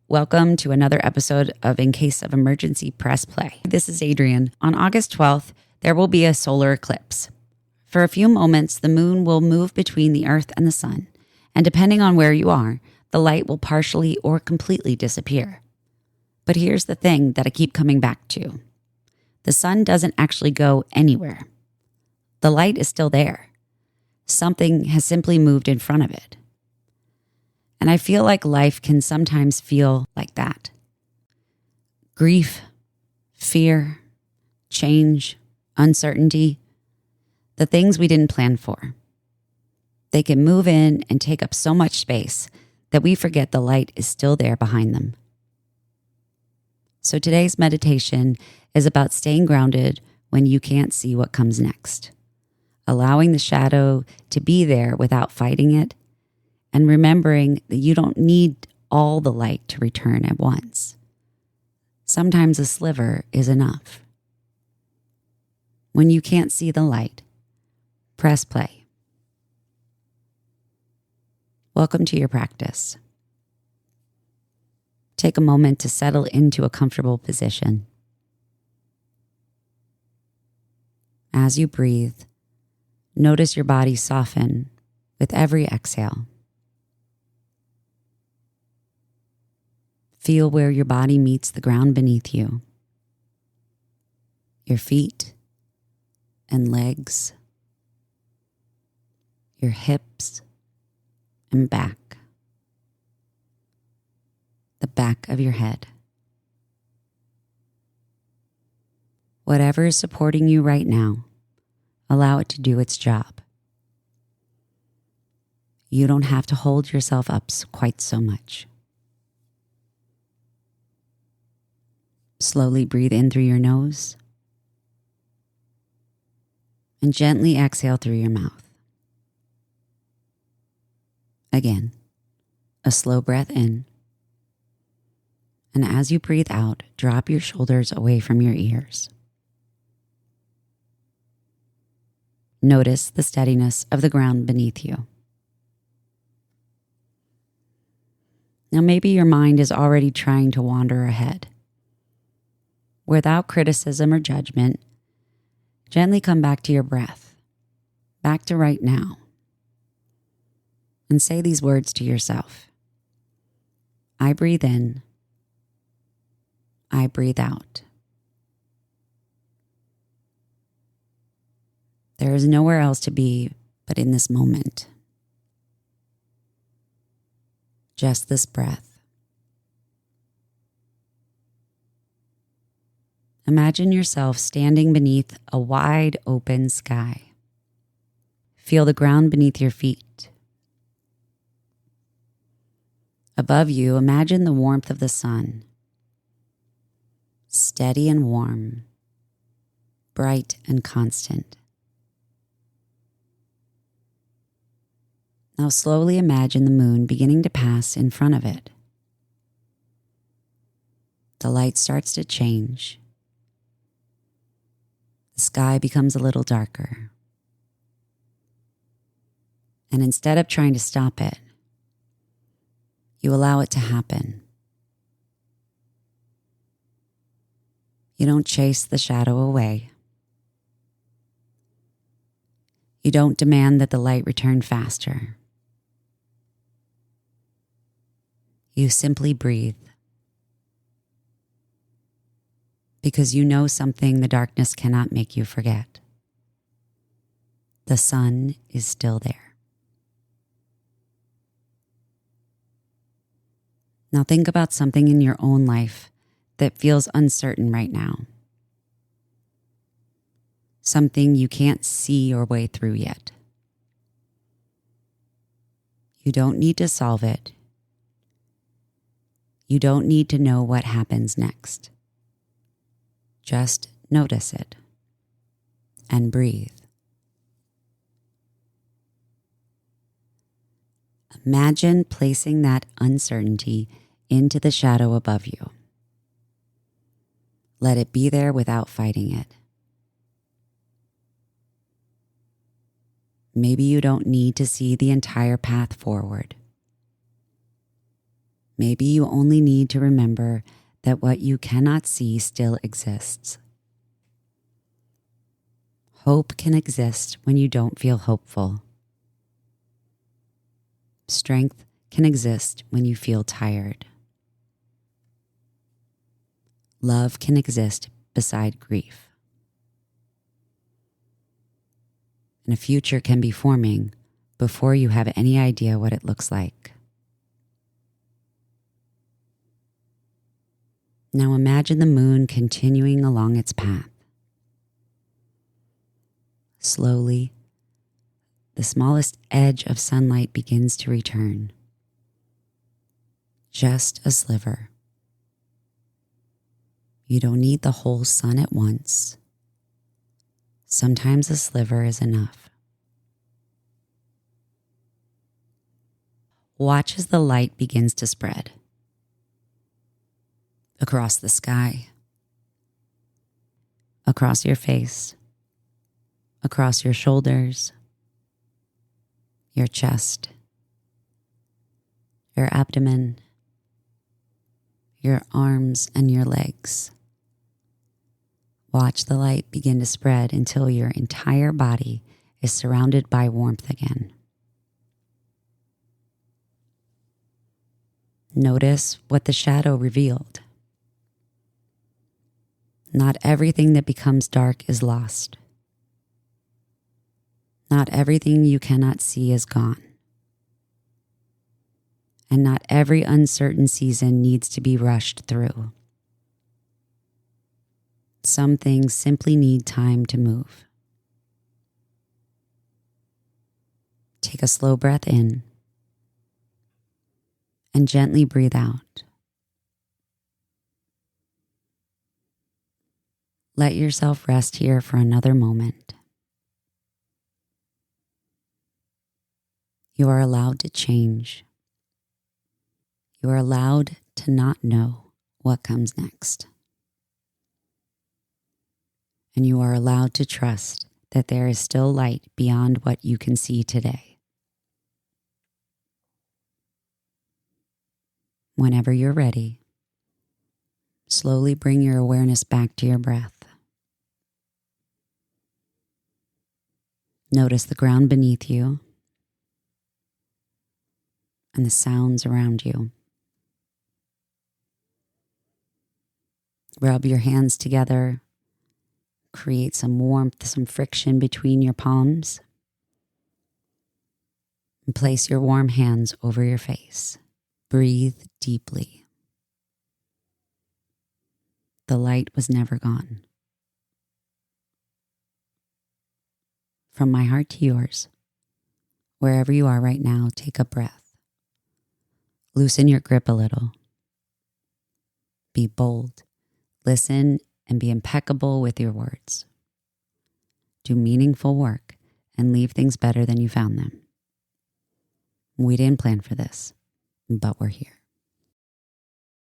Welcome to another episode of In Case of Emergency, Press Play. This is Adrienne. On August 12th, there will be a solar eclipse. For a few moments, the moon will move between the Earth and the sun, and depending on where you are, the light will partially or completely disappear. But here's the thing that I keep coming back to. The sun doesn't actually go anywhere. The light is still there. Something has simply moved in front of it. And I feel like life can sometimes feel like that. Grief, fear, change, uncertainty, the things we didn't plan for. They can move in and take up so much space that we forget the light is still there behind them. So today's meditation is about staying grounded when you can't see what comes next, allowing the shadow to be there without fighting it, and remembering that you don't need all the light to return at once. Sometimes a sliver is enough. When you can't see the light, press play. Welcome to your practice. Take a moment to settle into a comfortable position. As you breathe, notice your body soften with every exhale. Feel where your body meets the ground beneath you. Your feet and legs, your hips and back, the back of your head. Whatever is supporting you right now, allow it to do its job. You don't have to hold yourself up quite so much. Slowly breathe in through your nose and gently exhale through your mouth. Again, a slow breath in, and as you breathe out, drop your shoulders away from your ears. Notice the steadiness of the ground beneath you. Now maybe your mind is already trying to wander ahead. Without criticism or judgment, gently come back to your breath, back to right now, and say these words to yourself. I breathe in. I breathe out. There is nowhere else to be but in this moment. Just this breath. Imagine yourself standing beneath a wide open sky. Feel the ground beneath your feet. Above you, imagine the warmth of the sun. Steady and warm, bright and constant. Now slowly imagine the moon beginning to pass in front of it. The light starts to change. The sky becomes a little darker. And instead of trying to stop it, you allow it to happen. You don't chase the shadow away. You don't demand that the light return faster. You simply breathe. Because you know something the darkness cannot make you forget. The sun is still there. Now think about something in your own life that feels uncertain right now. Something you can't see your way through yet. You don't need to solve it. You don't need to know what happens next. Just notice it and breathe. Imagine placing that uncertainty into the shadow above you. Let it be there without fighting it. Maybe you don't need to see the entire path forward. Maybe you only need to remember that what you cannot see still exists. Hope can exist when you don't feel hopeful. Strength can exist when you feel tired. Love can exist beside grief. And a future can be forming before you have any idea what it looks like. Now imagine the moon continuing along its path. Slowly, the smallest edge of sunlight begins to return. Just a sliver. You don't need the whole sun at once. Sometimes a sliver is enough. Watch as the light begins to spread. Across the sky. Across your face. Across your shoulders. Your chest. Your abdomen. Your arms and your legs. Watch the light begin to spread until your entire body is surrounded by warmth again. Notice what the shadow revealed. Not everything that becomes dark is lost. Not everything you cannot see is gone. And not every uncertain season needs to be rushed through. Some things simply need time to move. Take a slow breath in and gently breathe out. Let yourself rest here for another moment. You are allowed to change. You are allowed to not know what comes next. And you are allowed to trust that there is still light beyond what you can see today. Whenever you're ready, slowly bring your awareness back to your breath. Notice the ground beneath you and the sounds around you. Rub your hands together. Create some warmth, some friction between your palms. And place your warm hands over your face. Breathe deeply. The light was never gone. From my heart to yours, wherever you are right now, take a breath. Loosen your grip a little. Be bold. Listen and be impeccable with your words. Do meaningful work and leave things better than you found them. We didn't plan for this, but we're here.